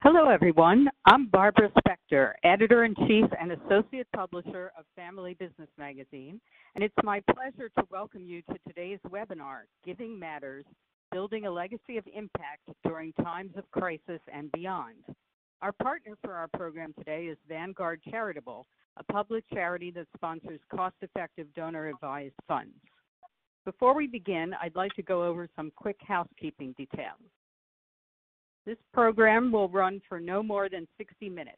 Hello, everyone. I'm Barbara Spector, Editor-in-Chief and Associate Publisher of Family Business Magazine, and it's my pleasure to welcome you to today's webinar, Giving Matters, Building a Legacy of Impact During Times of Crisis and Beyond. Our partner for our program today is Vanguard Charitable, a public charity that sponsors cost-effective donor-advised funds. Before we begin, I'd like to go over some quick housekeeping details. This program will run for no more than 60 minutes.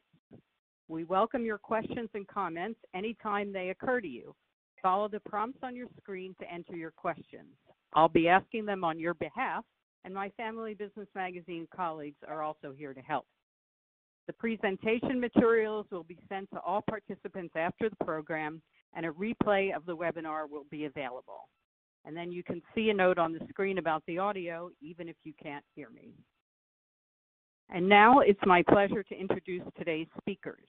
We welcome your questions and comments anytime they occur to you. Follow the prompts on your screen to enter your questions. I'll be asking them on your behalf, and my Family Business Magazine colleagues are also here to help. The presentation materials will be sent to all participants after the program, and a replay of the webinar will be available. And then you can see a note on the screen about the audio, even if you can't hear me. And now it's my pleasure to introduce today's speakers.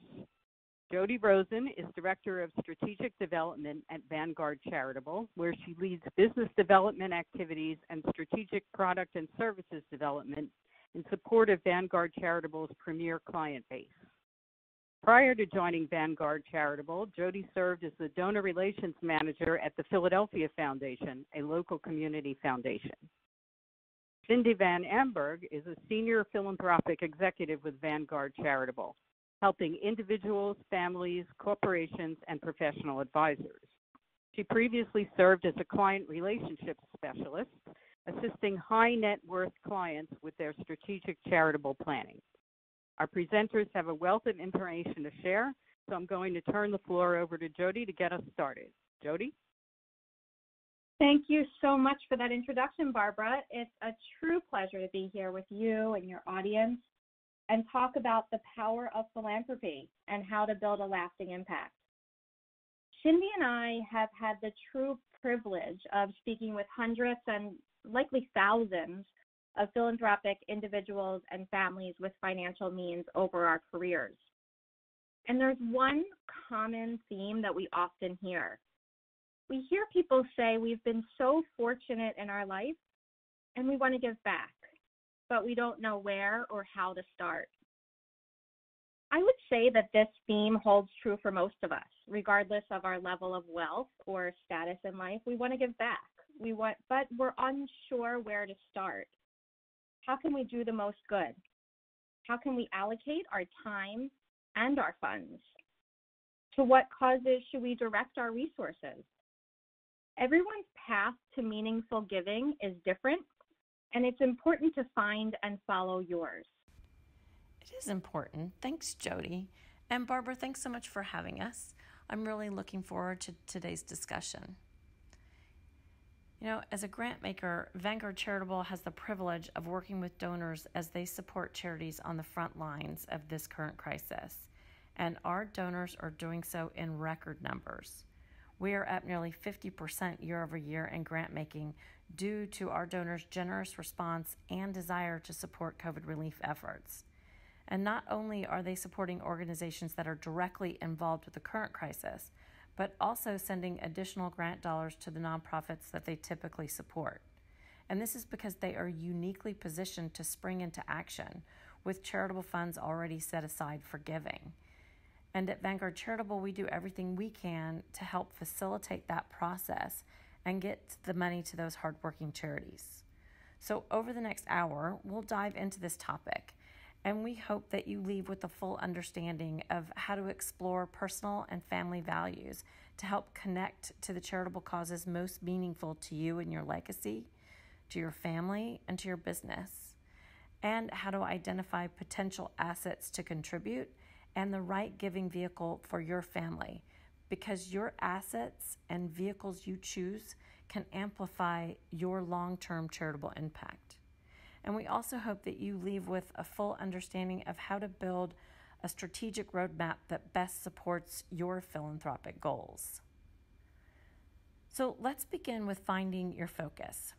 Jody Rosen is Director of Strategic Development at Vanguard Charitable, where she leads business development activities and strategic product and services development in support of Vanguard Charitable's premier client base. Prior to joining Vanguard Charitable, Jody served as the Donor Relations Manager at the Philadelphia Foundation, a local community foundation. Cindy Van Amberg is a Senior Philanthropic Executive with Vanguard Charitable, helping individuals, families, corporations, and professional advisors. She previously served as a Client Relationship Specialist, assisting high net worth clients with their strategic charitable planning. Our presenters have a wealth of information to share, so I'm going to turn the floor over to Jody to get us started. Jody? Thank you so much for that introduction, Barbara. It's a true pleasure to be here with you and your audience and talk about the power of philanthropy and how to build a lasting impact. Shindy and I have had the true privilege of speaking with hundreds and likely thousands of philanthropic individuals and families with financial means over our careers. And there's one common theme that we often hear. We hear people say we've been so fortunate in our life and we want to give back, but we don't know where or how to start. I would say that this theme holds true for most of us, regardless of our level of wealth or status in life. We want to give back, but we're unsure where to start. How can we do the most good? How can we allocate our time and our funds? To what causes should we direct our resources? Everyone's path to meaningful giving is different, and it's important to find and follow yours. It is important. Thanks, Jody. And Barbara, thanks so much for having us. I'm really looking forward to today's discussion. You know, as a grant maker, Vanguard Charitable has the privilege of working with donors as they support charities on the front lines of this current crisis. And our donors are doing so in record numbers. We are up nearly 50% year over year in grant making due to our donors' generous response and desire to support COVID relief efforts. And not only are they supporting organizations that are directly involved with the current crisis, but also sending additional grant dollars to the nonprofits that they typically support. And this is because they are uniquely positioned to spring into action with charitable funds already set aside for giving. And at Vanguard Charitable, we do everything we can to help facilitate that process and get the money to those hardworking charities. So over the next hour, we'll dive into this topic, and we hope that you leave with a full understanding of how to explore personal and family values to help connect to the charitable causes most meaningful to you and your legacy, to your family, and to your business, and how to identify potential assets to contribute and the right giving vehicle for your family, because your assets and vehicles you choose can amplify your long-term charitable impact. And we also hope that you leave with a full understanding of how to build a strategic roadmap that best supports your philanthropic goals. So let's begin with finding your focus.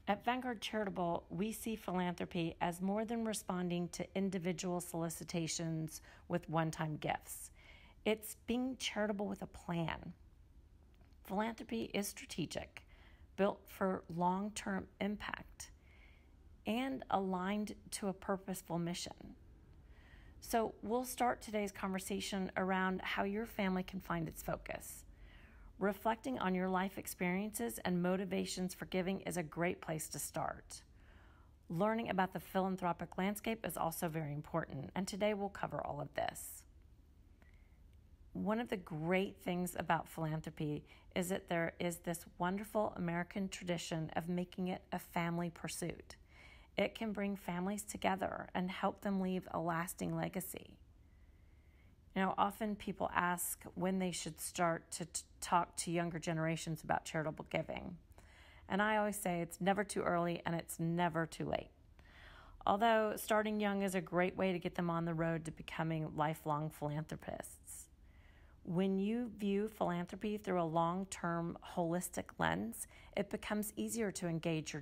At Vanguard Charitable, we see philanthropy as more than responding to individual solicitations with one-time gifts. It's being charitable with a plan. Philanthropy is strategic, built for long-term impact, and aligned to a purposeful mission. So we'll start today's conversation around how your family can find its focus. Reflecting on your life experiences and motivations for giving is a great place to start. Learning about the philanthropic landscape is also very important, and today we'll cover all of this. One of the great things about philanthropy is that there is this wonderful American tradition of making it a family pursuit. It can bring families together and help them leave a lasting legacy. Often people ask when they should start to talk to younger generations about charitable giving. And I always say it's never too early and it's never too late. Although starting young is a great way to get them on the road to becoming lifelong philanthropists. When you view philanthropy through a long-term holistic lens, it becomes easier to engage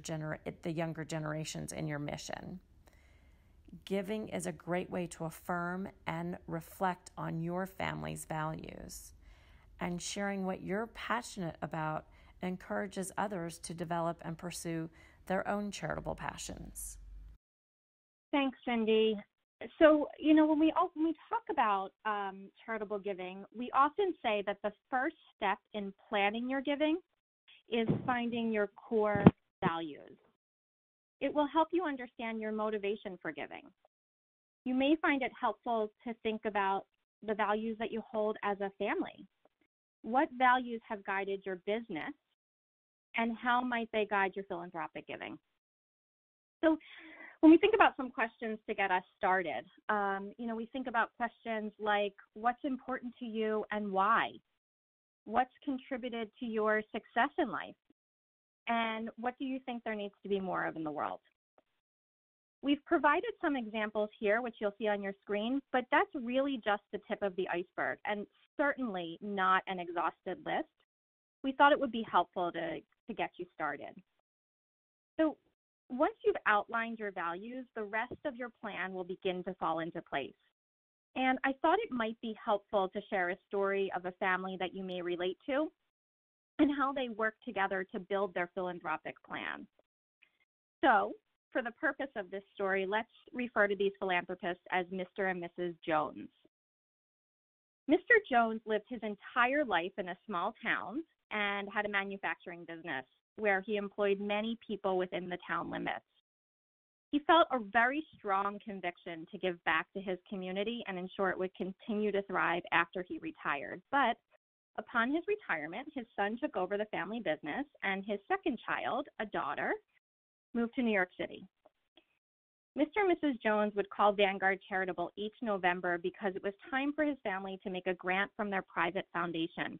the younger generations in your mission. Giving is a great way to affirm and reflect on your family's values. And sharing what you're passionate about encourages others to develop and pursue their own charitable passions. Thanks, Cindy. So, when we talk about charitable giving, we often say that the first step in planning your giving is finding your core values. It will help you understand your motivation for giving. You may find it helpful to think about the values that you hold as a family. What values have guided your business, and how might they guide your philanthropic giving? So when we think about some questions to get us started, we think about questions like, what's important to you and why? What's contributed to your success in life? And what do you think there needs to be more of in the world? We've provided some examples here, which you'll see on your screen, but that's really just the tip of the iceberg and certainly not an exhausted list. We thought it would be helpful to get you started. So once you've outlined your values, the rest of your plan will begin to fall into place. And I thought it might be helpful to share a story of a family that you may relate to and how they work together to build their philanthropic plan. So, for the purpose of this story, let's refer to these philanthropists as Mr. and Mrs. Jones. Mr. Jones lived his entire life in a small town and had a manufacturing business where he employed many people within the town limits. He felt a very strong conviction to give back to his community and ensure it would continue to thrive after he retired. But upon his retirement, his son took over the family business, and his second child, a daughter, moved to New York City. Mr. and Mrs. Jones would call Vanguard Charitable each November because it was time for his family to make a grant from their private foundation.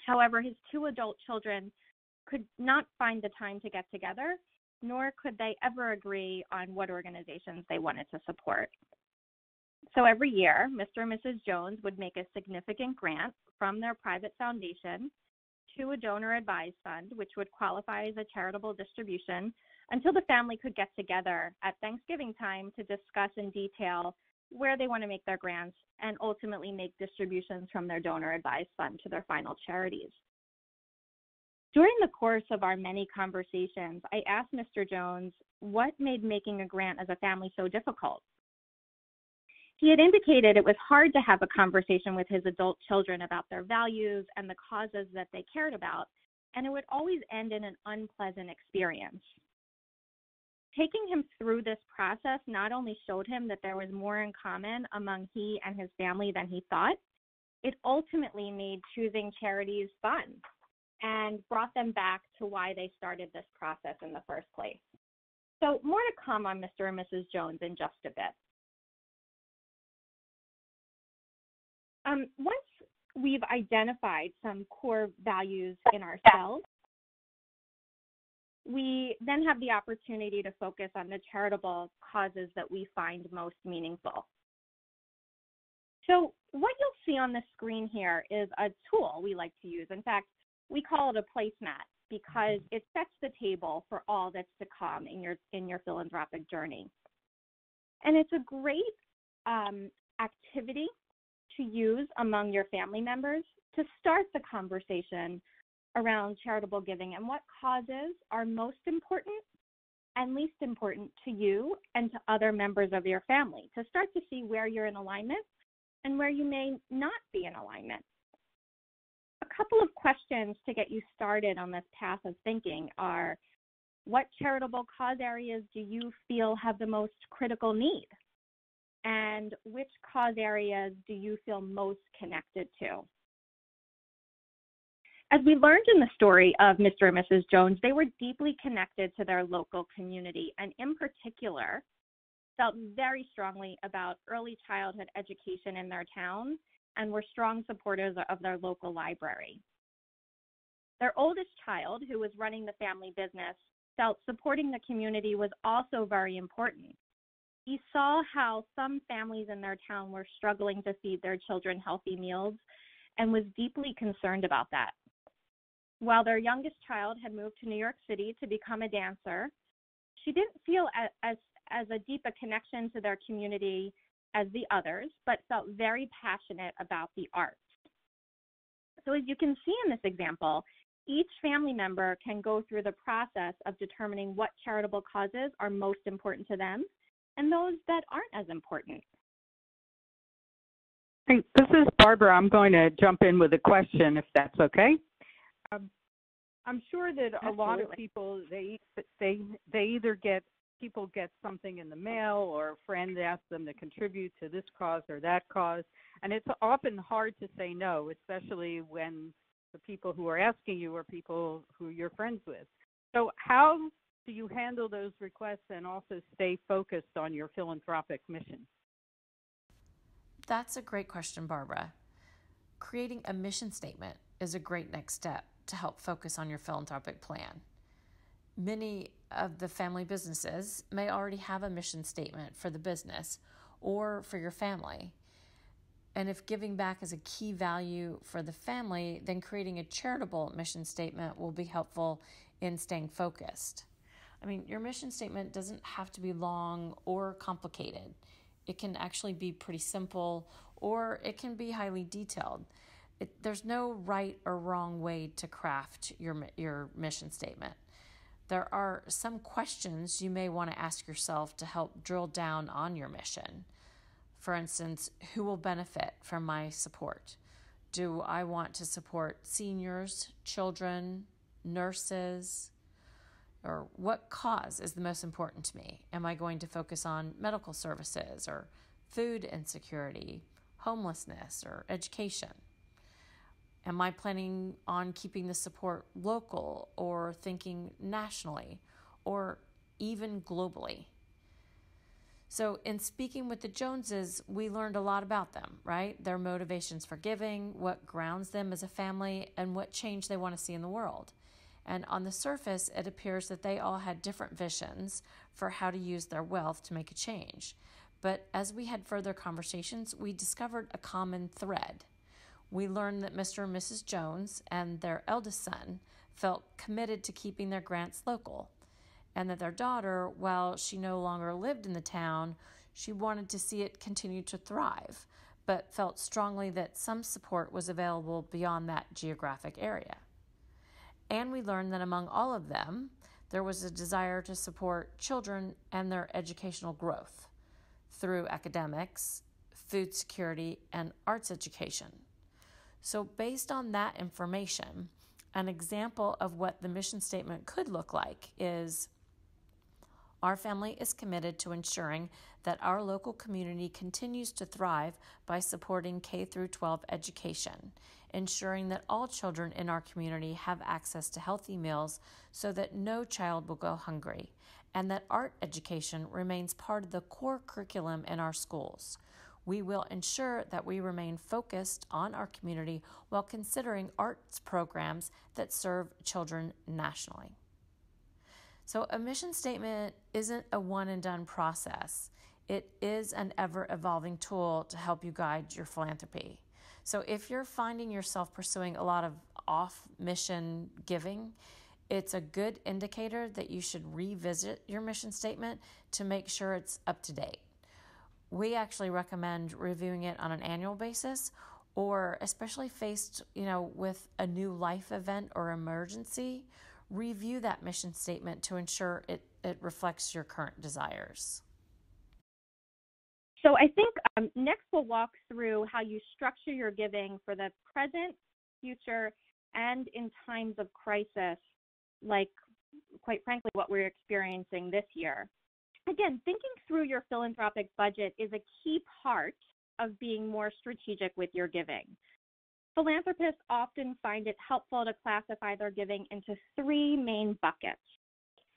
However, his two adult children could not find the time to get together, nor could they ever agree on what organizations they wanted to support. So every year, Mr. and Mrs. Jones would make a significant grant from their private foundation to a donor-advised fund, which would qualify as a charitable distribution until the family could get together at Thanksgiving time to discuss in detail where they want to make their grants and ultimately make distributions from their donor-advised fund to their final charities. During the course of our many conversations, I asked Mr. Jones what made making a grant as a family so difficult. He had indicated it was hard to have a conversation with his adult children about their values and the causes that they cared about, and it would always end in an unpleasant experience. Taking him through this process not only showed him that there was more in common among he and his family than he thought, it ultimately made choosing charities fun and brought them back to why they started this process in the first place. So more to come on Mr. and Mrs. Jones in just a bit. Once we've identified some core values in ourselves, we then have the opportunity to focus on the charitable causes that we find most meaningful. So what you'll see on the screen here is a tool we like to use. In fact, we call it a placemat because it sets the table for all that's to come in your philanthropic journey. And it's a great activity to use among your family members to start the conversation around charitable giving and what causes are most important and least important to you and to other members of your family, to start to see where you're in alignment and where you may not be in alignment. A couple of questions to get you started on this path of thinking are, what charitable cause areas do you feel have the most critical need? And which cause areas do you feel most connected to? As we learned in the story of Mr. and Mrs. Jones, they were deeply connected to their local community, and in particular, felt very strongly about early childhood education in their town and were strong supporters of their local library. Their oldest child, who was running the family business, felt supporting the community was also very important. He saw how some families in their town were struggling to feed their children healthy meals and was deeply concerned about that. While their youngest child had moved to New York City to become a dancer, she didn't feel as a deep a connection to their community as the others, but felt very passionate about the arts. So as you can see in this example, each family member can go through the process of determining what charitable causes are most important to them and those that aren't as important. Hey, this is Barbara. I'm going to jump in with a question, if that's okay. I'm sure that a lot of people, they either people get something in the mail, or a friend asks them to contribute to this cause or that cause, and it's often hard to say no, especially when the people who are asking you are people who you're friends with. So how do you handle those requests and also stay focused on your philanthropic mission? That's a great question, Barbara. Creating a mission statement is a great next step to help focus on your philanthropic plan. Many of the family businesses may already have a mission statement for the business or for your family. And if giving back is a key value for the family, then creating a charitable mission statement will be helpful in staying focused. I mean, your mission statement doesn't have to be long or complicated. It can actually be pretty simple, or it can be highly detailed. There's no right or wrong way to craft your mission statement. There are some questions you may want to ask yourself to help drill down on your mission. For instance, who will benefit from my support? Do I want to support seniors, children, nurses? Or what cause is the most important to me? Am I going to focus on medical services or food insecurity, homelessness, or education? Am I planning on keeping the support local or thinking nationally or even globally? So in speaking with the Joneses, we learned a lot about them, right? Their motivations for giving, what grounds them as a family, and what change they want to see in the world. And on the surface, it appears that they all had different visions for how to use their wealth to make a change. But as we had further conversations, we discovered a common thread. We learned that Mr. and Mrs. Jones and their eldest son felt committed to keeping their grants local, and that their daughter, while she no longer lived in the town, she wanted to see it continue to thrive, but felt strongly that some support was available beyond that geographic area. And we learned that among all of them, there was a desire to support children and their educational growth through academics, food security, and arts education. So based on that information, an example of what the mission statement could look like is: our family is committed to ensuring that our local community continues to thrive by supporting K-12 education, ensuring that all children in our community have access to healthy meals so that no child will go hungry, and that art education remains part of the core curriculum in our schools. We will ensure that we remain focused on our community while considering arts programs that serve children nationally. So a mission statement isn't a one-and-done process. It is an ever-evolving tool to help you guide your philanthropy. So if you're finding yourself pursuing a lot of off-mission giving, it's a good indicator that you should revisit your mission statement to make sure it's up to date. We actually recommend reviewing it on an annual basis, or especially faced, with a new life event or emergency, review that mission statement to ensure it reflects your current desires. So I think next we'll walk through how you structure your giving for the present, future, and in times of crisis, like, quite frankly, what we're experiencing this year. Again, thinking through your philanthropic budget is a key part of being more strategic with your giving. Philanthropists often find it helpful to classify their giving into three main buckets.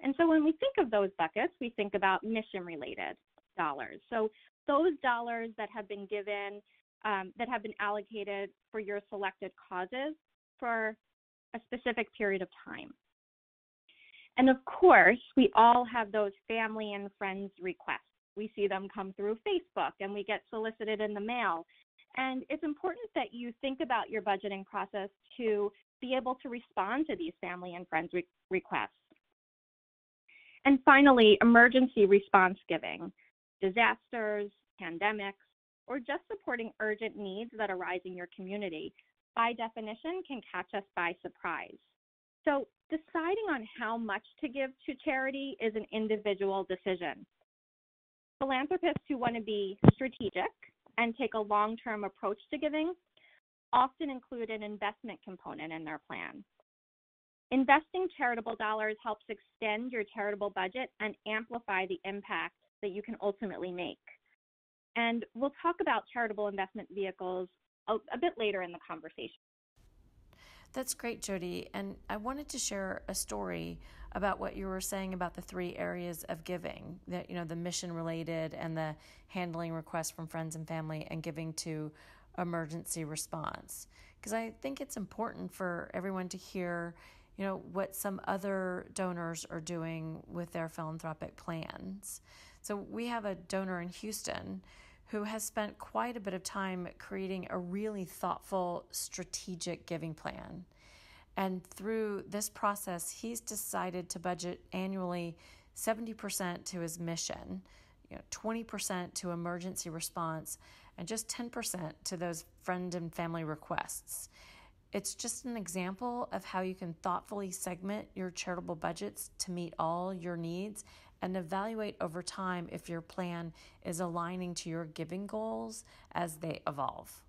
And so when we think of those buckets, we think about mission-related dollars. So those dollars that have been given, that have been allocated for your selected causes for a specific period of time. And of course, we all have those family and friends requests. We see them come through Facebook and we get solicited in the mail. And it's important that you think about your budgeting process to be able to respond to these family and friends requests. And finally, emergency response giving, disasters, pandemics, or just supporting urgent needs that arise in your community, by definition, can catch us by surprise. So deciding on how much to give to charity is an individual decision. Philanthropists who want to be strategic and take a long-term approach to giving often include an investment component in their plan. Investing charitable dollars helps extend your charitable budget and amplify the impact that you can ultimately make. And we'll talk about charitable investment vehicles a bit later in the conversation. That's great, Jody. And I wanted to share a story about what you were saying about the three areas of giving, that, the mission related and the handling requests from friends and family and giving to emergency response. Because I think it's important for everyone to hear, what some other donors are doing with their philanthropic plans. So we have a donor in Houston who has spent quite a bit of time creating a really thoughtful, strategic giving plan. And through this process, he's decided to budget annually 70% to his mission, 20% to emergency response, and just 10% to those friend and family requests. It's just an example of how you can thoughtfully segment your charitable budgets to meet all your needs and evaluate over time if your plan is aligning to your giving goals as they evolve.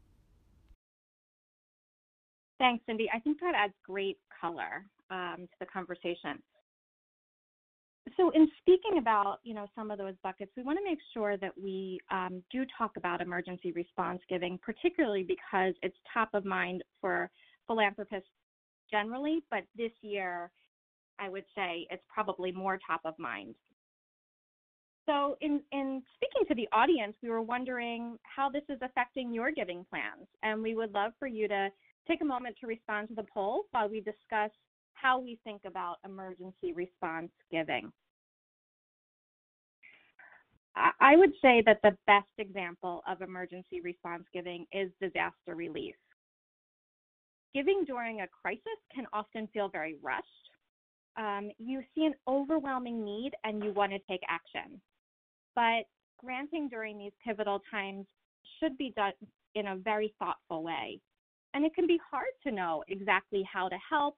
Thanks, Cindy. I think that adds great color to the conversation. So in speaking about, some of those buckets, we want to make sure that we do talk about emergency response giving, particularly because it's top of mind for philanthropists generally, but this year, I would say it's probably more top of mind. So in speaking to the audience, we were wondering how this is affecting your giving plans, and we would love for you to take a moment to respond to the poll while we discuss how we think about emergency response giving. I would say that the best example of emergency response giving is disaster relief. Giving during a crisis can often feel very rushed. You see an overwhelming need and you want to take action. But granting during these pivotal times should be done in a very thoughtful way. And it can be hard to know exactly how to help,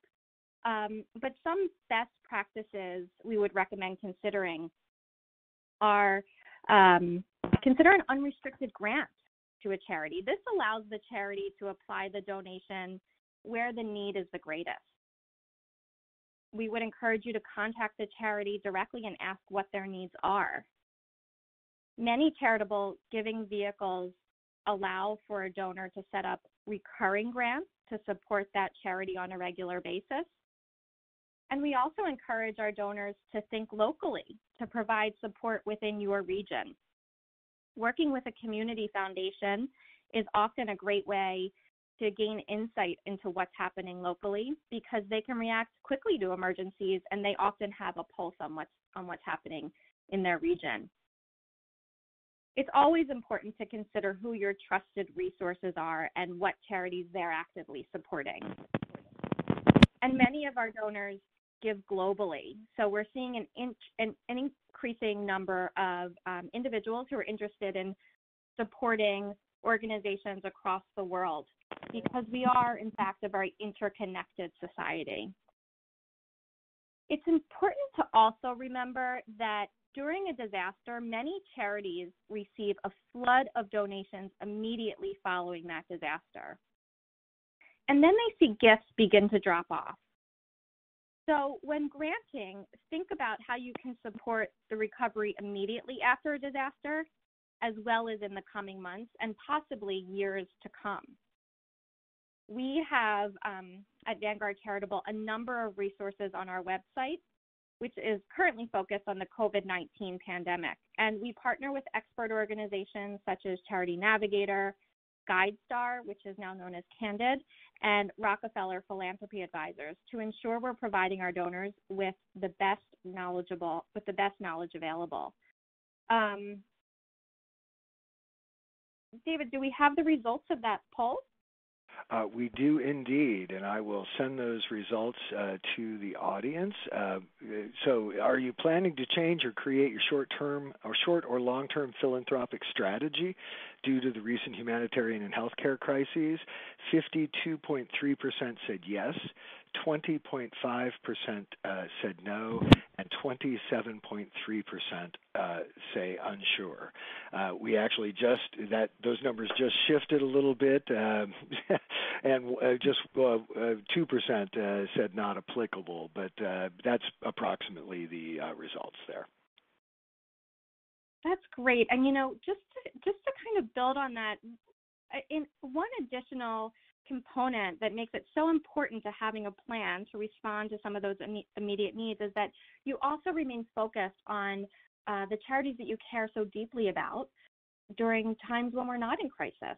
but some best practices we would recommend considering are consider an unrestricted grant to a charity. This allows the charity to apply the donation where the need is the greatest. We would encourage you to contact the charity directly and ask what their needs are. Many charitable giving vehicles allow for a donor to set up recurring grants to support that charity on a regular basis. And we also encourage our donors to think locally to provide support within your region. Working with a community foundation is often a great way to gain insight into what's happening locally because they can react quickly to emergencies and they often have a pulse on what's happening in their region. It's always important to consider who your trusted resources are and what charities they're actively supporting. And many of our donors give globally. So we're seeing an increasing number of individuals who are interested in supporting organizations across the world because we are, in fact, a very interconnected society. It's important to also remember that during a disaster, many charities receive a flood of donations immediately following that disaster. And then they see gifts begin to drop off. So when granting, think about how you can support the recovery immediately after a disaster, as well as in the coming months and possibly years to come. We have, at Vanguard Charitable, a number of resources on our website, which is currently focused on the COVID-19 pandemic. And we partner with expert organizations such as Charity Navigator, GuideStar, which is now known as Candid, and Rockefeller Philanthropy Advisors to ensure we're providing our donors with the best knowledge available. David, do we have the results of that poll? We do indeed, and I will send those results to the audience. So are you planning to change or create your short or long-term philanthropic strategy due to the recent humanitarian and healthcare crises? 52.3% said yes, 20.5% said no, and 27.3% say unsure. We actually those numbers just shifted a little bit, and just 2% said not applicable, but that's approximately the results there. That's great. And, just to kind of build on that, in one additional component that makes it so important to having a plan to respond to some of those immediate needs is that you also remain focused on the charities that you care so deeply about during times when we're not in crisis.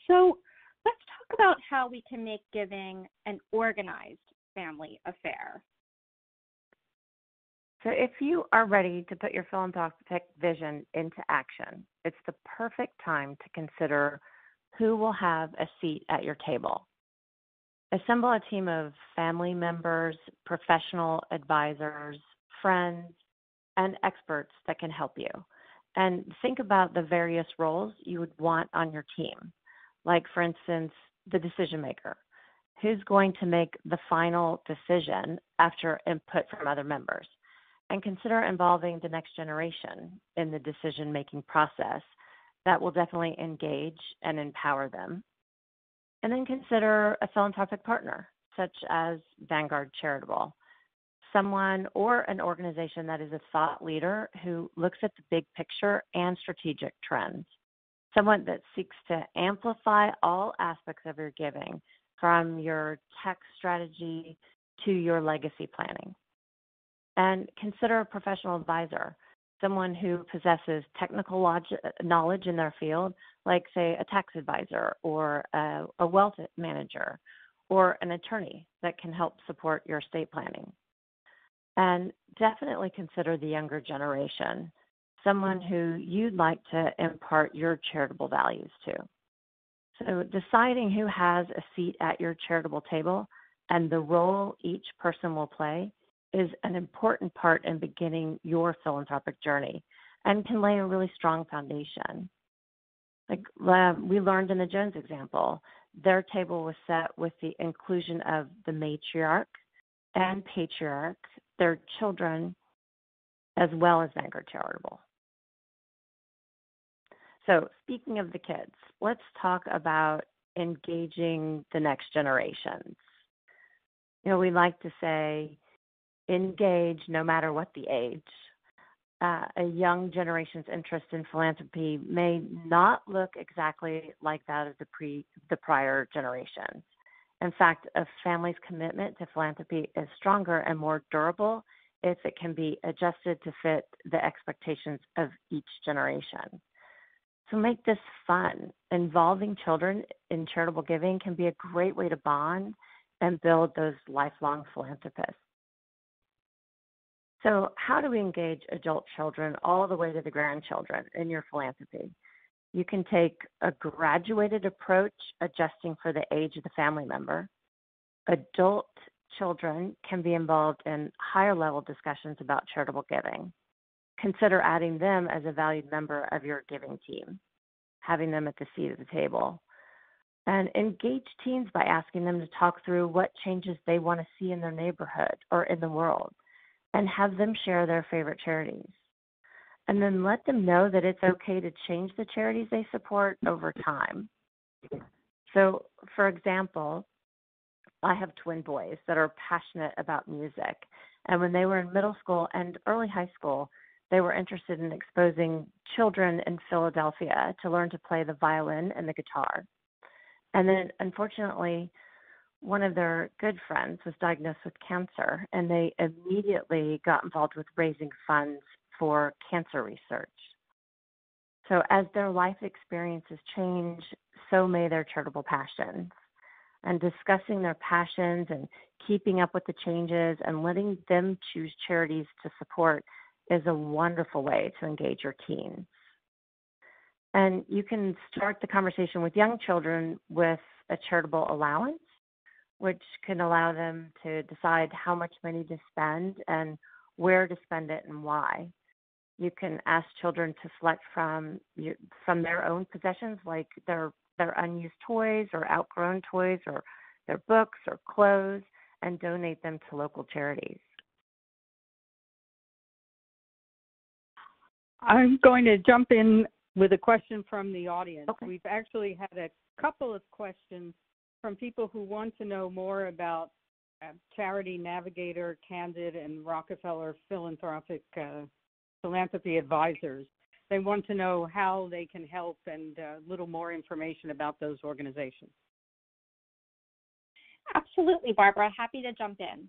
So let's talk about how we can make giving an organized family affair. So if you are ready to put your philanthropic vision into action, it's the perfect time to consider who will have a seat at your table. Assemble a team of family members, professional advisors, friends, and experts that can help you. And think about the various roles you would want on your team. Like, for instance, the decision maker. Who's going to make the final decision after input from other members? And consider involving the next generation in the decision-making process. That will definitely engage and empower them. And then consider a philanthropic partner, such as Vanguard Charitable, someone or an organization that is a thought leader who looks at the big picture and strategic trends, someone that seeks to amplify all aspects of your giving, from your tech strategy to your legacy planning. And consider a professional advisor, someone who possesses technical knowledge in their field, like, say, a tax advisor or a wealth manager or an attorney that can help support your estate planning. And definitely consider the younger generation, someone who you'd like to impart your charitable values to. So deciding who has a seat at your charitable table and the role each person will play is an important part in beginning your philanthropic journey and can lay a really strong foundation. Like we learned in the Jones example, their table was set with the inclusion of the matriarch and patriarch, their children, as well as Vanguard Charitable. So speaking of the kids, let's talk about engaging the next generations. We like to say, engage no matter what the age. A young generation's interest in philanthropy may not look exactly like that of the prior generations. In fact, a family's commitment to philanthropy is stronger and more durable if it can be adjusted to fit the expectations of each generation. So make this fun. Involving children in charitable giving can be a great way to bond and build those lifelong philanthropists. So how do we engage adult children all the way to the grandchildren in your philanthropy? You can take a graduated approach, adjusting for the age of the family member. Adult children can be involved in higher level discussions about charitable giving. Consider adding them as a valued member of your giving team, having them at the seat of the table. And engage teens by asking them to talk through what changes they want to see in their neighborhood or in the world, and have them share their favorite charities. And then let them know that it's okay to change the charities they support over time. So, for example, I have twin boys that are passionate about music. And when they were in middle school and early high school, they were interested in exposing children in Philadelphia to learn to play the violin and the guitar. And then, unfortunately, one of their good friends was diagnosed with cancer, and they immediately got involved with raising funds for cancer research. So as their life experiences change, so may their charitable passions. And discussing their passions and keeping up with the changes and letting them choose charities to support is a wonderful way to engage your teens. And you can start the conversation with young children with a charitable allowance, which can allow them to decide how much money to spend and where to spend it and why. You can ask children to select from their own possessions, like their unused toys or outgrown toys or their books or clothes, and donate them to local charities. I'm going to jump in with a question from the audience. Okay. We've actually had a couple of questions from people who want to know more about Charity Navigator, Candid, and Rockefeller Philanthropy Advisors. They want to know how they can help and a little more information about those organizations. Absolutely, Barbara. Happy to jump in.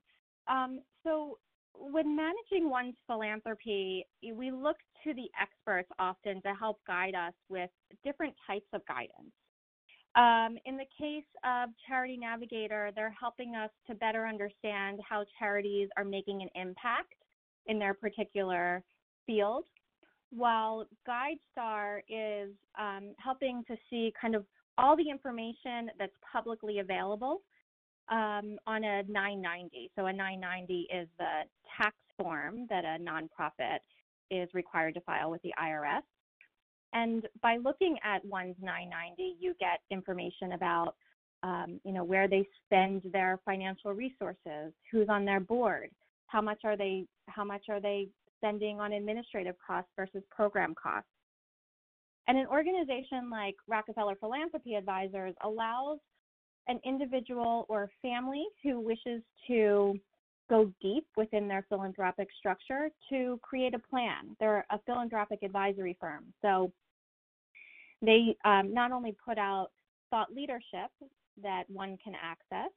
So when managing one's philanthropy, we look to the experts often to help guide us with different types of guidance. In the case of Charity Navigator, they're helping us to better understand how charities are making an impact in their particular field, while GuideStar is helping to see kind of all the information that's publicly available on a 990. So a 990 is the tax form that a nonprofit is required to file with the IRS. And by looking at one's 990, you get information about, where they spend their financial resources, who's on their board, how much are they spending on administrative costs versus program costs. And an organization like Rockefeller Philanthropy Advisors allows an individual or family who wishes to go deep within their philanthropic structure to create a plan. They're a philanthropic advisory firm. So they not only put out thought leadership that one can access,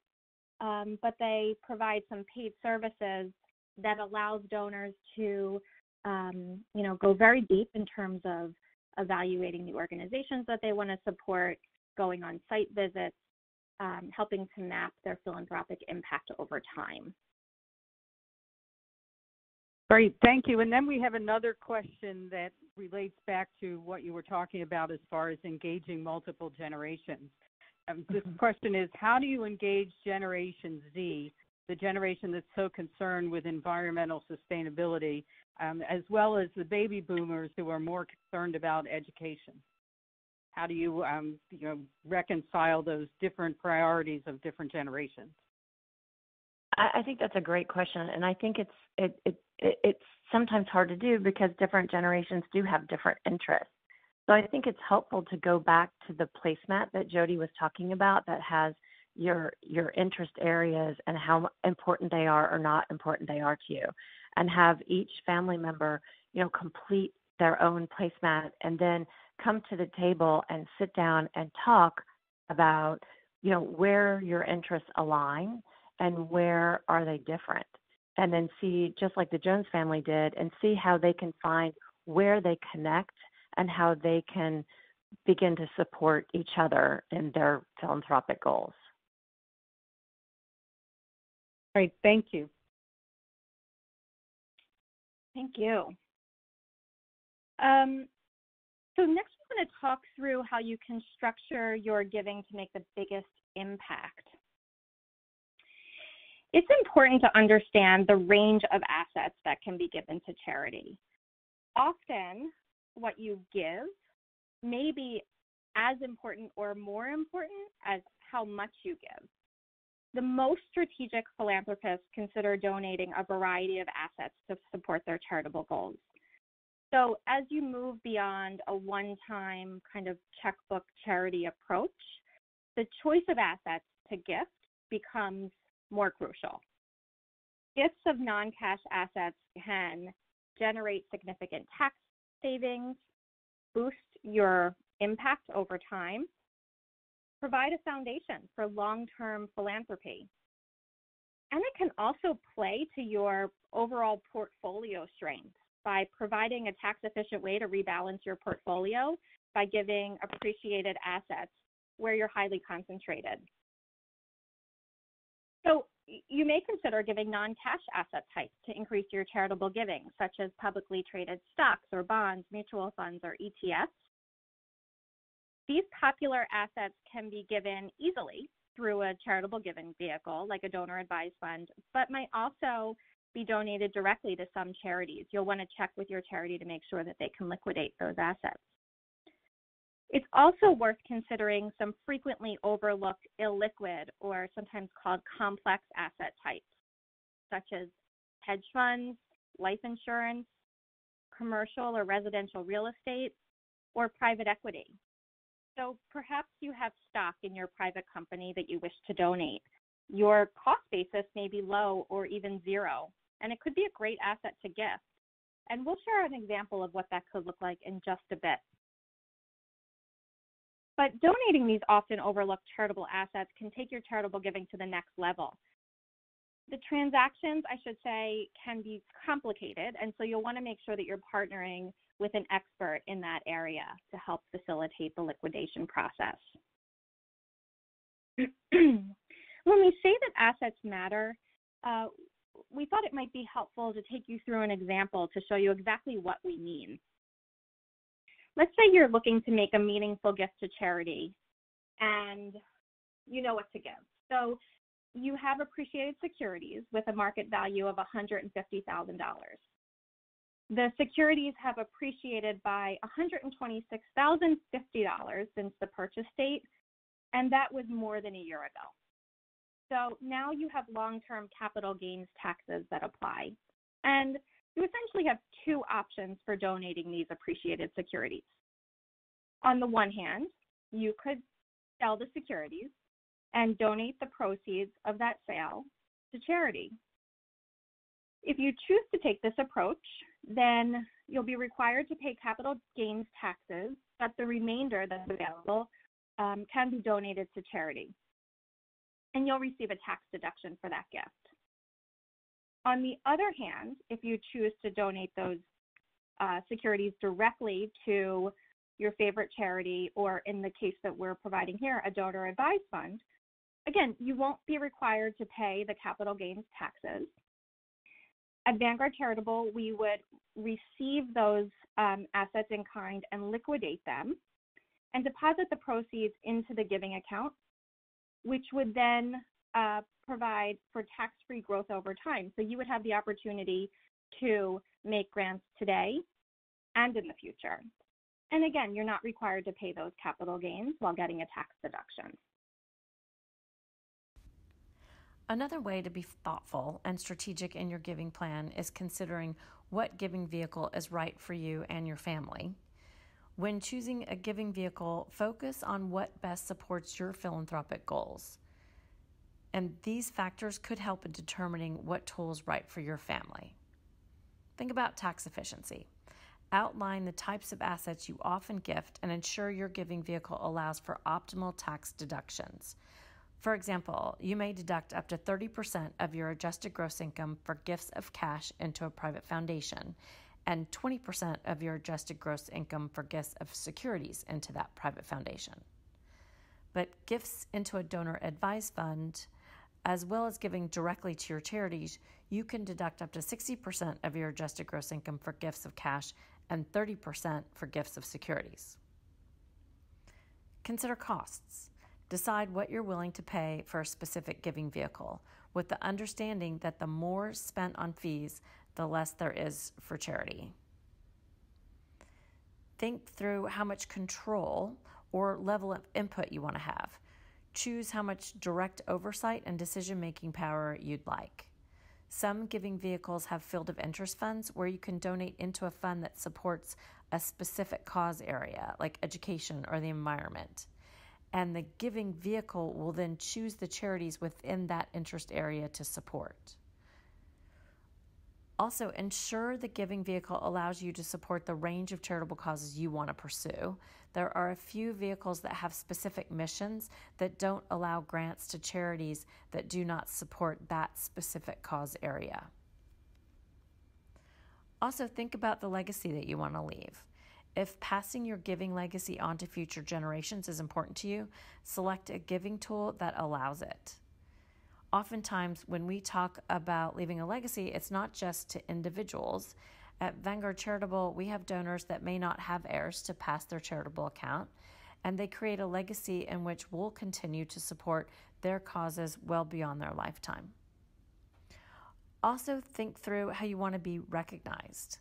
but they provide some paid services that allows donors to, go very deep in terms of evaluating the organizations that they want to support, going on site visits, helping to map their philanthropic impact over time. Great, thank you. And then we have another question that relates back to what you were talking about as far as engaging multiple generations. This question is, how do you engage Generation Z, the generation that's so concerned with environmental sustainability, as well as the baby boomers who are more concerned about education? How do you, reconcile those different priorities of different generations? I think that's a great question, and I think it's sometimes hard to do because different generations do have different interests. So I think it's helpful to go back to the placemat that Jody was talking about that has your interest areas and how important they are or not important they are to you, and have each family member, complete their own placemat and then come to the table and sit down and talk about, where your interests align and where are they different. And then see, just like the Jones family did, and see how they can find where they connect and how they can begin to support each other in their philanthropic goals. Great, thank you. Thank you. So next we're going to talk through how you can structure your giving to make the biggest impact. It's important to understand the range of assets that can be given to charity. Often, what you give may be as important or more important as how much you give. The most strategic philanthropists consider donating a variety of assets to support their charitable goals. So as you move beyond a one-time kind of checkbook charity approach, the choice of assets to gift becomes more crucial. Gifts of non-cash assets can generate significant tax savings, boost your impact over time, provide a foundation for long-term philanthropy. And it can also play to your overall portfolio strength by providing a tax-efficient way to rebalance your portfolio by giving appreciated assets where you're highly concentrated. So you may consider giving non-cash asset types to increase your charitable giving, such as publicly traded stocks or bonds, mutual funds, or ETFs. These popular assets can be given easily through a charitable giving vehicle like a donor advised fund, but might also be donated directly to some charities. You'll want to check with your charity to make sure that they can liquidate those assets. It's also worth considering some frequently overlooked illiquid or sometimes called complex asset types, such as hedge funds, life insurance, commercial or residential real estate, or private equity. So perhaps you have stock in your private company that you wish to donate. Your cost basis may be low or even zero, and it could be a great asset to gift. And we'll share an example of what that could look like in just a bit. But donating these often overlooked charitable assets can take your charitable giving to the next level. The transactions, I should say, can be complicated, and so you'll want to make sure that you're partnering with an expert in that area to help facilitate the liquidation process. When we say that assets matter, we thought it might be helpful to take you through an example to show you exactly what we mean. Let's say you're looking to make a meaningful gift to charity and you know what to give. So you have appreciated securities with a market value of $150,000. The securities have appreciated by $126,050 since the purchase date, and that was more than a year ago. So now you have long-term capital gains taxes that apply. And you essentially have two options for donating these appreciated securities. On the one hand, you could sell the securities and donate the proceeds of that sale to charity. If you choose to take this approach, then you'll be required to pay capital gains taxes, but the remainder that's available can be donated to charity. And you'll receive a tax deduction for that gift. On the other hand, if you choose to donate those securities directly to your favorite charity, or in the case that we're providing here, a donor advised fund, again, you won't be required to pay the capital gains taxes. At Vanguard Charitable, we would receive those assets in kind and liquidate them and deposit the proceeds into the giving account, which would then provide for tax-free growth over time. So you would have the opportunity to make grants today and in the future. And again, you're not required to pay those capital gains while getting a tax deduction. Another way to be thoughtful and strategic in your giving plan is considering what giving vehicle is right for you and your family. When choosing a giving vehicle, focus on what best supports your philanthropic goals. And these factors could help in determining what tool is right for your family. Think about tax efficiency. Outline the types of assets you often gift and ensure your giving vehicle allows for optimal tax deductions. For example, you may deduct up to 30% of your adjusted gross income for gifts of cash into a private foundation and 20% of your adjusted gross income for gifts of securities into that private foundation. But gifts into a donor advised fund, as well as giving directly to your charities, you can deduct up to 60% of your adjusted gross income for gifts of cash and 30% for gifts of securities. Consider costs. Decide what you're willing to pay for a specific giving vehicle, with the understanding that the more spent on fees, the less there is for charity. Think through how much control or level of input you want to have. Choose how much direct oversight and decision-making power you'd like. Some giving vehicles have field of interest funds where you can donate into a fund that supports a specific cause area, like education or the environment. And the giving vehicle will then choose the charities within that interest area to support. Also, ensure the giving vehicle allows you to support the range of charitable causes you want to pursue. There are a few vehicles that have specific missions that don't allow grants to charities that do not support that specific cause area. Also, think about the legacy that you want to leave. If passing your giving legacy on to future generations is important to you, select a giving tool that allows it. Oftentimes, when we talk about leaving a legacy, it's not just to individuals. At Vanguard Charitable, we have donors that may not have heirs to pass their charitable account, and they create a legacy in which we'll continue to support their causes well beyond their lifetime. Also, think through how you want to be recognized.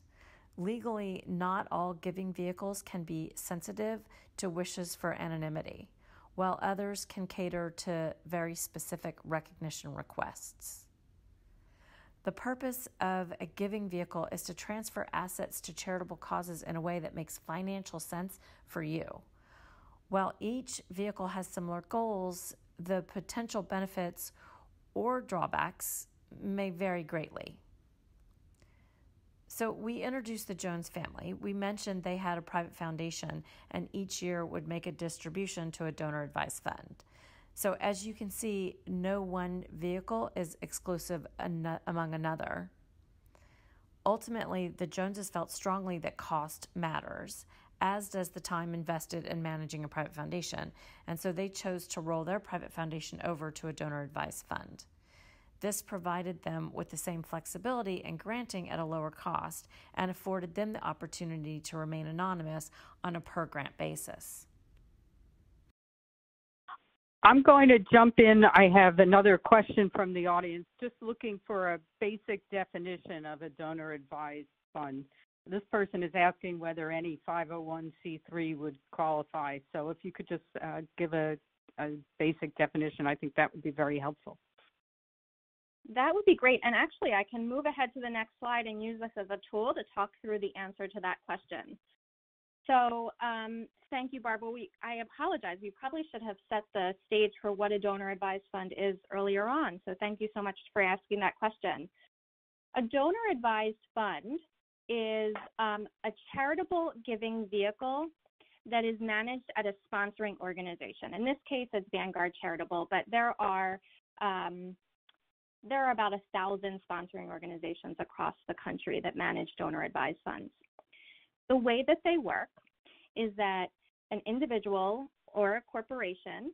Legally, not all giving vehicles can be sensitive to wishes for anonymity, while others can cater to very specific recognition requests. The purpose of a giving vehicle is to transfer assets to charitable causes in a way that makes financial sense for you. While each vehicle has similar goals, the potential benefits or drawbacks may vary greatly. So we introduced the Jones family. We mentioned they had a private foundation and each year would make a distribution to a donor-advised fund. So as you can see, no one vehicle is exclusive among another. Ultimately, the Joneses felt strongly that cost matters, as does the time invested in managing a private foundation. And so they chose to roll their private foundation over to a donor-advised fund. This provided them with the same flexibility and granting at a lower cost and afforded them the opportunity to remain anonymous on a per-grant basis. I'm going to jump in. I have another question from the audience, just looking for a basic definition of a donor-advised fund. This person is asking whether any 501c3 would qualify. So if you could just give a basic definition, I think that would be very helpful. That would be great. And actually, I can move ahead to the next slide and use this as a tool to talk through the answer to that question. So thank you, Barbara. I apologize. We probably should have set the stage for what a donor-advised fund is earlier on. So thank you so much for asking that question. A donor-advised fund is a charitable giving vehicle that is managed at a sponsoring organization. In this case, it's Vanguard Charitable, but there are about 1,000 sponsoring organizations across the country that manage donor-advised funds. The way that they work is that an individual or a corporation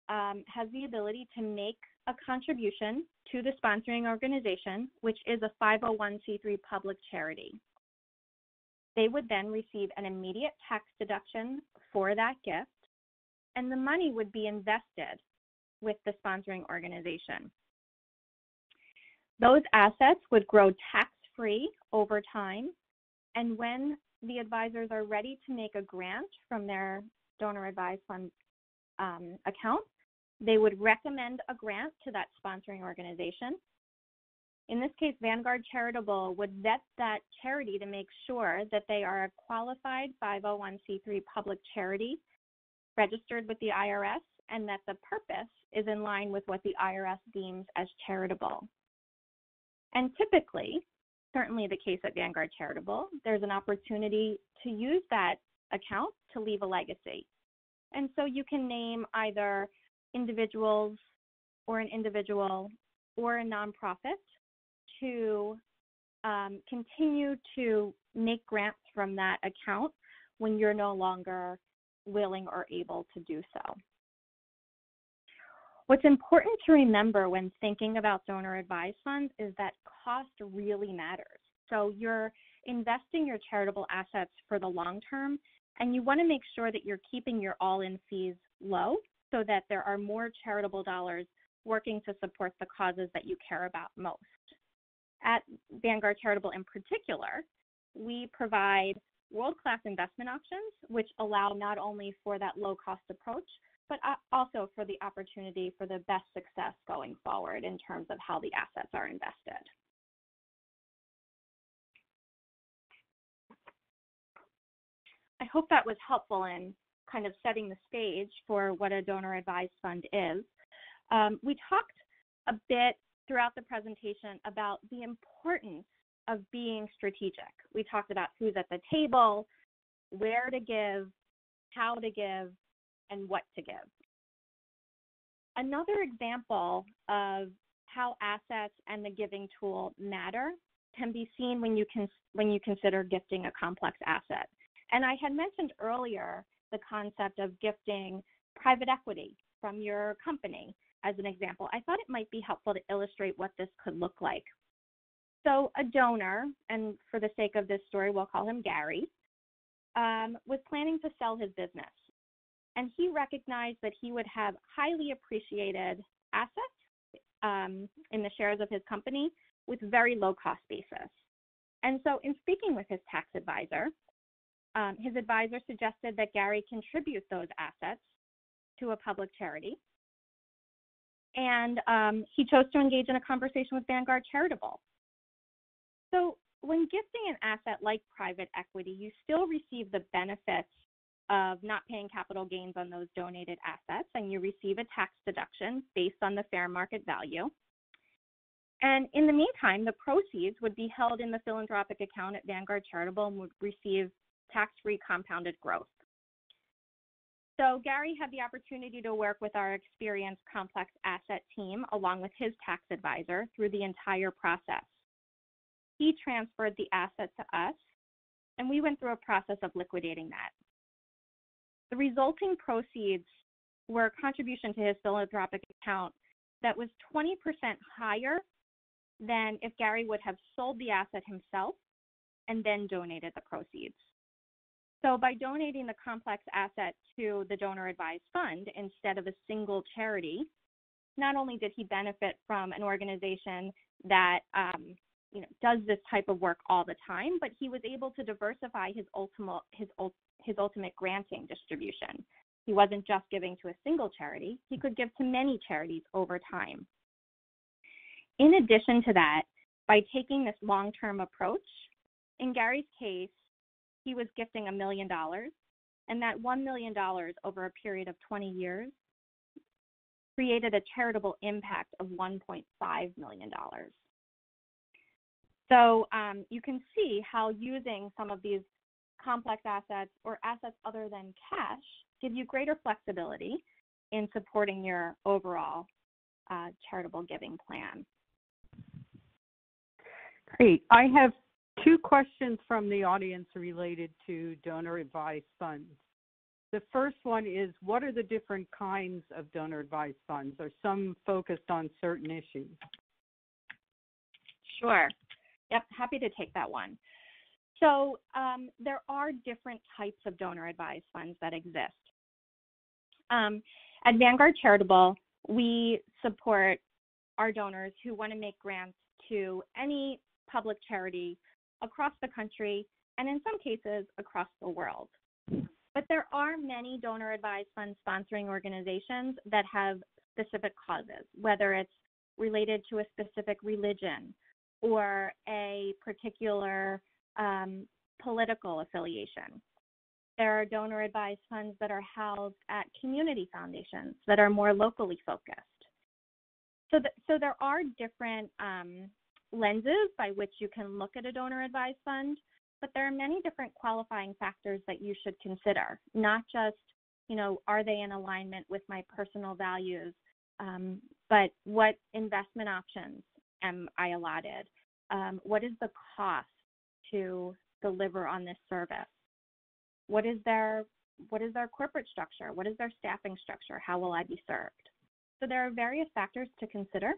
has the ability to make a contribution to the sponsoring organization, which is a 501c3 public charity. They would then receive an immediate tax deduction for that gift, and the money would be invested with the sponsoring organization. Those assets would grow tax-free over time, and when the advisors are ready to make a grant from their donor-advised fund account, they would recommend a grant to that sponsoring organization. In this case, Vanguard Charitable would vet that charity to make sure that they are a qualified 501c3 public charity registered with the IRS and that the purpose is in line with what the IRS deems as charitable. And typically, certainly the case at Vanguard Charitable, there's an opportunity to use that account to leave a legacy. And so you can name either individuals or an individual or a nonprofit to continue to make grants from that account when you're no longer willing or able to do so. What's important to remember when thinking about donor-advised funds is that cost really matters. So you're investing your charitable assets for the long term, and you want to make sure that you're keeping your all-in fees low so that there are more charitable dollars working to support the causes that you care about most. At Vanguard Charitable in particular, we provide world-class investment options, which allow not only for that low-cost approach, but also for the opportunity for the best success going forward in terms of how the assets are invested. I hope that was helpful in kind of setting the stage for what a donor-advised fund is. We talked a bit throughout the presentation about the importance of being strategic. We talked about who's at the table, where to give, how to give, and what to give. Another example of how assets and the giving tool matter can be seen when you consider gifting a complex asset. And I had mentioned earlier the concept of gifting private equity from your company as an example. I thought it might be helpful to illustrate what this could look like. So a donor, and for the sake of this story, we'll call him Gary, was planning to sell his business. And he recognized that he would have highly appreciated assets in the shares of his company with very low cost basis. And so in speaking with his tax advisor suggested that Gary contribute those assets to a public charity. And he chose to engage in a conversation with Vanguard Charitable. So when gifting an asset like private equity, you still receive the benefits of not paying capital gains on those donated assets, and you receive a tax deduction based on the fair market value. And in the meantime, the proceeds would be held in the philanthropic account at Vanguard Charitable and would receive tax-free compounded growth. So Gary had the opportunity to work with our experienced complex asset team along with his tax advisor through the entire process. He transferred the asset to us, and we went through a process of liquidating that. The resulting proceeds were a contribution to his philanthropic account that was 20% higher than if Gary would have sold the asset himself and then donated the proceeds. So by donating the complex asset to the donor-advised fund instead of a single charity, not only did he benefit from an organization that does this type of work all the time, but he was able to diversify his ultimate granting distribution. He wasn't just giving to a single charity, he could give to many charities over time. In addition to that, by taking this long-term approach, in Gary's case, he was gifting $1 million, and that $1 million over a period of 20 years created a charitable impact of $1.5 million. So you can see how using some of these complex assets or assets other than cash give you greater flexibility in supporting your overall charitable giving plan. Great. I have two questions from the audience related to donor-advised funds. The first one is, what are the different kinds of donor-advised funds? Are some focused on certain issues? Sure. Yep, happy to take that one. So there are different types of donor-advised funds that exist. At Vanguard Charitable, we support our donors who want to make grants to any public charity across the country and in some cases across the world. But there are many donor-advised fund sponsoring organizations that have specific causes, whether it's related to a specific religion or a particular political affiliation. There are donor-advised funds that are housed at community foundations that are more locally focused. So there are different lenses by which you can look at a donor-advised fund, but there are many different qualifying factors that you should consider, not just, are they in alignment with my personal values, but what investment options am I allotted? What is the cost to deliver on this service? What is their corporate structure? What is their staffing structure? How will I be served? So there are various factors to consider.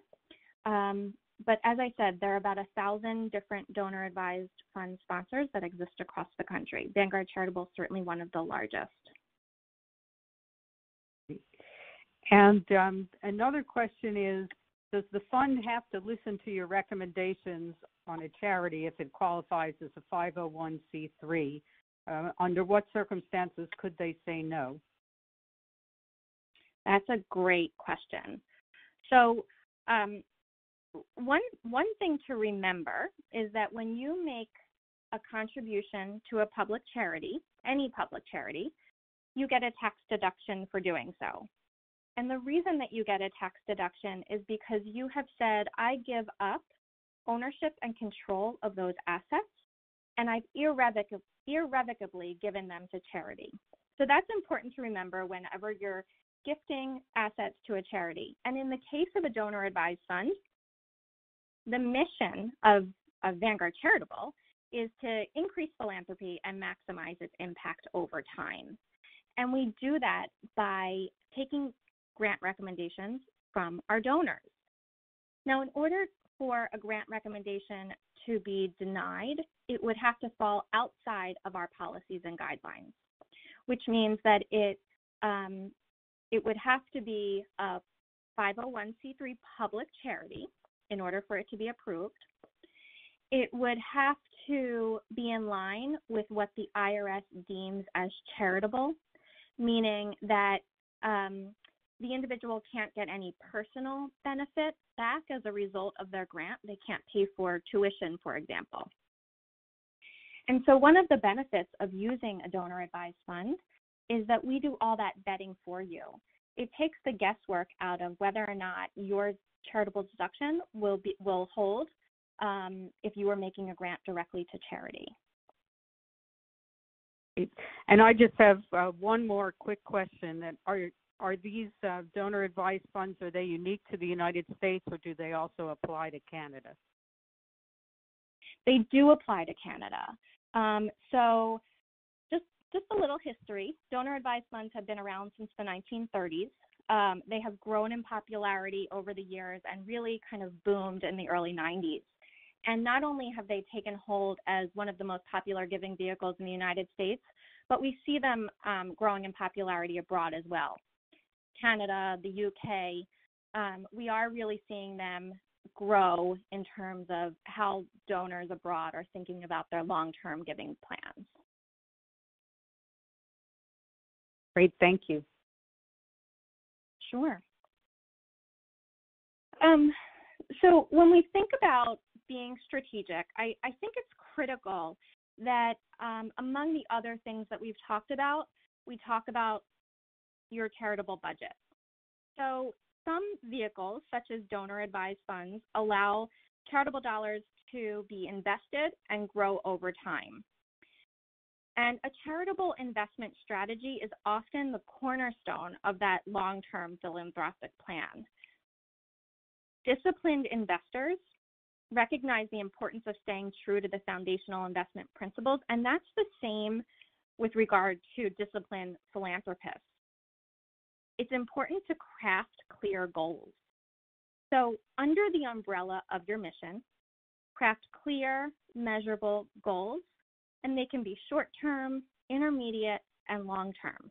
But as I said, there are about 1,000 different donor-advised fund sponsors that exist across the country. Vanguard Charitable is certainly one of the largest. And another question is, does the fund have to listen to your recommendations on a charity if it qualifies as a 501c3, Under what circumstances could they say no? That's a great question. So one thing to remember is that when you make a contribution to a public charity, any public charity, you get a tax deduction for doing so. And the reason that you get a tax deduction is because you have said, I give up ownership and control of those assets, and I've irrevocably given them to charity. So that's important to remember whenever you're gifting assets to a charity. And in the case of a donor-advised fund, the mission of Vanguard Charitable is to increase philanthropy and maximize its impact over time. And we do that by taking grant recommendations from our donors. Now, in order for a grant recommendation to be denied, it would have to fall outside of our policies and guidelines, which means that it would have to be a 501c3 public charity in order for it to be approved. It would have to be in line with what the IRS deems as charitable, meaning that the individual can't get any personal benefit back as a result of their grant. They can't pay for tuition, for example. And so one of the benefits of using a donor-advised fund is that we do all that vetting for you. It takes the guesswork out of whether or not your charitable deduction will hold if you are making a grant directly to charity. And I just have one more quick question. That are these donor-advised funds, are they unique to the United States, or do they also apply to Canada? They do apply to Canada. So just a little history. Donor-advised funds have been around since the 1930s. They have grown in popularity over the years and really kind of boomed in the early 90s. And not only have they taken hold as one of the most popular giving vehicles in the United States, but we see them growing in popularity abroad as well. Canada, the UK, we are really seeing them grow in terms of how donors abroad are thinking about their long-term giving plans. Great, thank you. Sure. So when we think about being strategic, I think it's critical that among the other things that we've talked about, we talk about your charitable budget. So some vehicles, such as donor-advised funds, allow charitable dollars to be invested and grow over time. And a charitable investment strategy is often the cornerstone of that long-term philanthropic plan. Disciplined investors recognize the importance of staying true to the foundational investment principles, and that's the same with regard to disciplined philanthropists. It's important to craft clear goals. So under the umbrella of your mission, craft clear, measurable goals, and they can be short-term, intermediate, and long-term.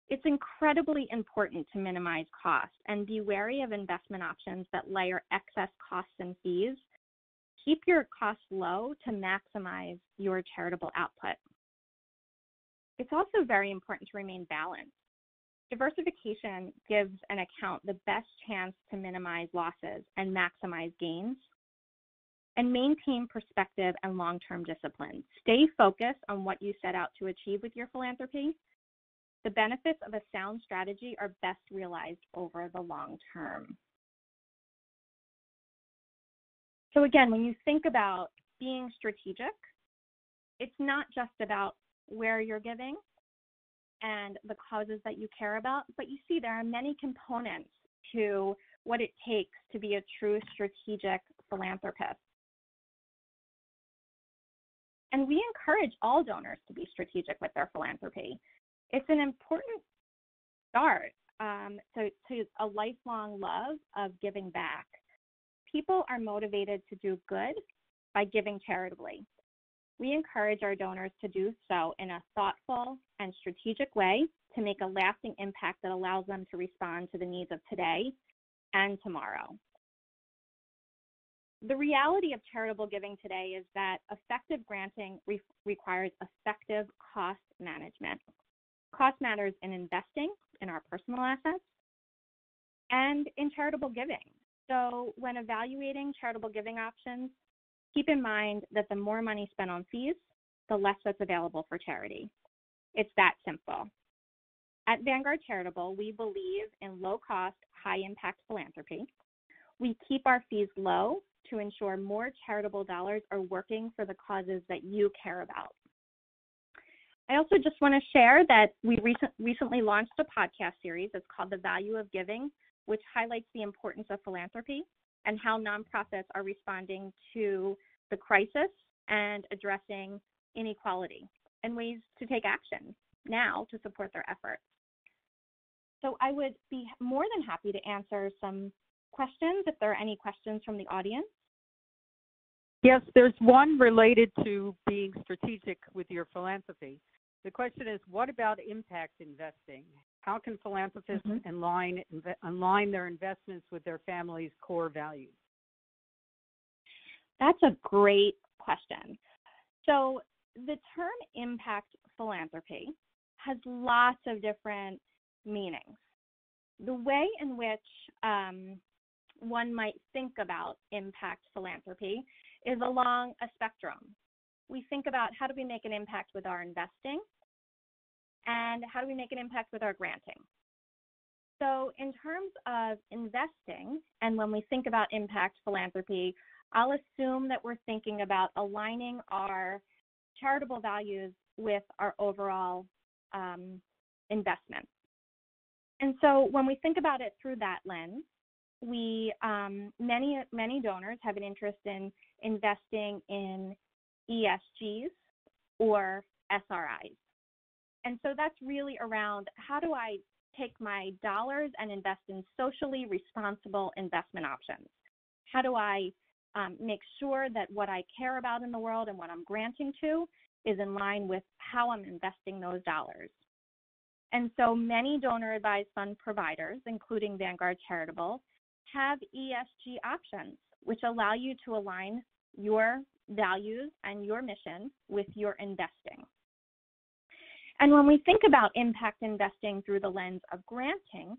It's incredibly important to minimize costs and be wary of investment options that layer excess costs and fees. Keep your costs low to maximize your charitable output. It's also very important to remain balanced. Diversification gives an account the best chance to minimize losses and maximize gains. And maintain perspective and long-term discipline. Stay focused on what you set out to achieve with your philanthropy. The benefits of a sound strategy are best realized over the long term. So again, when you think about being strategic, it's not just about where you're giving and the causes that you care about, but you see there are many components to what it takes to be a true strategic philanthropist. And we encourage all donors to be strategic with their philanthropy. It's an important start to a lifelong love of giving back. People are motivated to do good by giving charitably. We encourage our donors to do so in a thoughtful and strategic way to make a lasting impact that allows them to respond to the needs of today and tomorrow. the reality of charitable giving today is that effective granting requires effective cost management. Cost matters in investing in our personal assets and in charitable giving. So when evaluating charitable giving options, keep in mind that the more money spent on fees, the less that's available for charity. It's that simple. At Vanguard Charitable, we believe in low-cost, high-impact philanthropy. We keep our fees low to ensure more charitable dollars are working for the causes that you care about. I also just want to share that we recently launched a podcast series. It's called The Value of Giving, which highlights the importance of philanthropy and how nonprofits are responding to the crisis and addressing inequality and ways to take action now to support their efforts. So I would be more than happy to answer some questions if there are any questions from the audience. Yes, there's one related to being strategic with your philanthropy. The question is, what about impact investing? How can philanthropists align their investments with their family's core values? That's a great question. So the term impact philanthropy has lots of different meanings. The way in which one might think about impact philanthropy is along a spectrum. We think about how do we make an impact with our investing and how do we make an impact with our granting. So in terms of investing, and when we think about impact philanthropy, I'll assume that we're thinking about aligning our charitable values with our overall investment. And so when we think about it through that lens, we many donors have an interest in investing in ESGs or SRIs. And so that's really around how do I take my dollars and invest in socially responsible investment options? How do I make sure that what I care about in the world and what I'm granting to is in line with how I'm investing those dollars? And so many donor-advised fund providers, including Vanguard Charitable, have ESG options, which allow you to align your values and your mission with your investing. And when we think about impact investing through the lens of granting,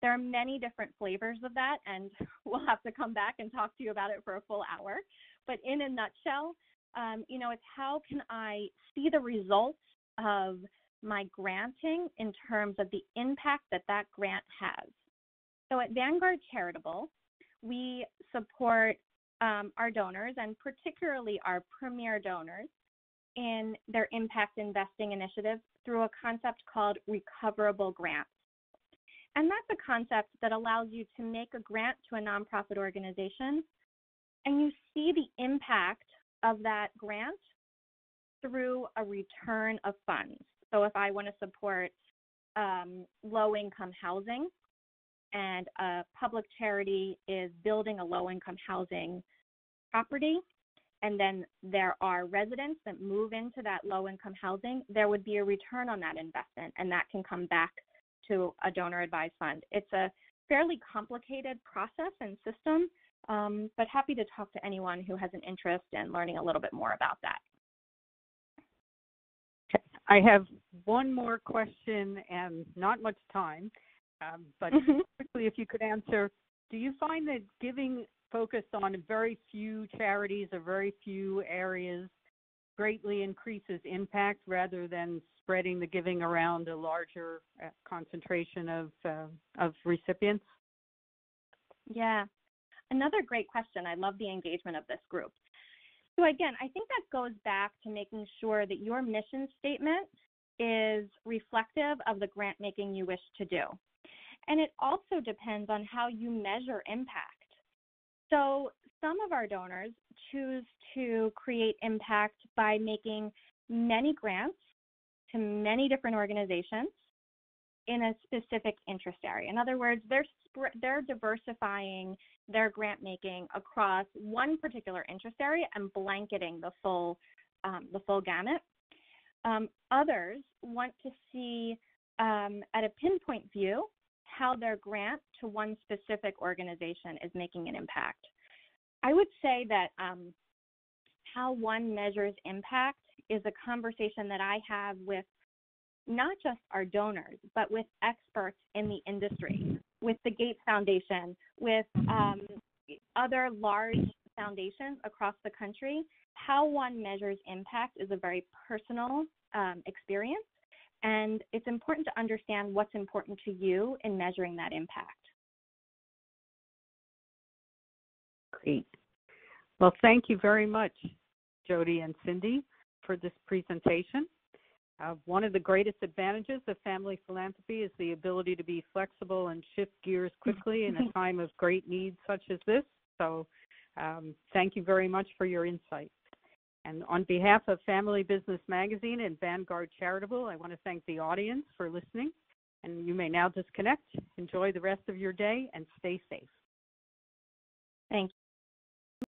there are many different flavors of that, and we'll have to come back and talk to you about it for a full hour. But in a nutshell, it's how can I see the results of my granting in terms of the impact that that grant has. So at Vanguard Charitable, we support our donors, and particularly our premier donors, in their impact investing initiatives through a concept called recoverable grants. And that's a concept that allows you to make a grant to a nonprofit organization, and you see the impact of that grant through a return of funds. So if I want to support low-income housing, and a public charity is building a low-income housing property, and then there are residents that move into that low-income housing, there would be a return on that investment, and that can come back to a donor-advised fund. It's a fairly complicated process and system, but happy to talk to anyone who has an interest in learning a little bit more about that. Okay. I have one more question and not much time, but quickly, if you could answer, do you find that giving focused on very few charities or very few areas greatly increases impact rather than spreading the giving around a larger concentration of recipients? Yeah, another great question. I love the engagement of this group. So again, I think that goes back to making sure that your mission statement is reflective of the grant making you wish to do. And it also depends on how you measure impact. So some of our donors choose to create impact by making many grants to many different organizations in a specific interest area. In other words, they're diversifying their grant making across one particular interest area and blanketing the full gamut. Others want to see at a pinpoint view how their grant to one specific organization is making an impact. I would say that how one measures impact is a conversation that I have with not just our donors, but with experts in the industry, with the Gates Foundation, with other large foundations across the country. How one measures impact is a very personal experience, and it's important to understand what's important to you in measuring that impact. Great. Well, thank you very much, Jody and Cindy, for this presentation. One of the greatest advantages of family philanthropy is the ability to be flexible and shift gears quickly in a time of great need such as this. So thank you very much for your insight. And on behalf of Family Business Magazine and Vanguard Charitable, I want to thank the audience for listening. And you may now disconnect. Enjoy the rest of your day and stay safe. Thank you.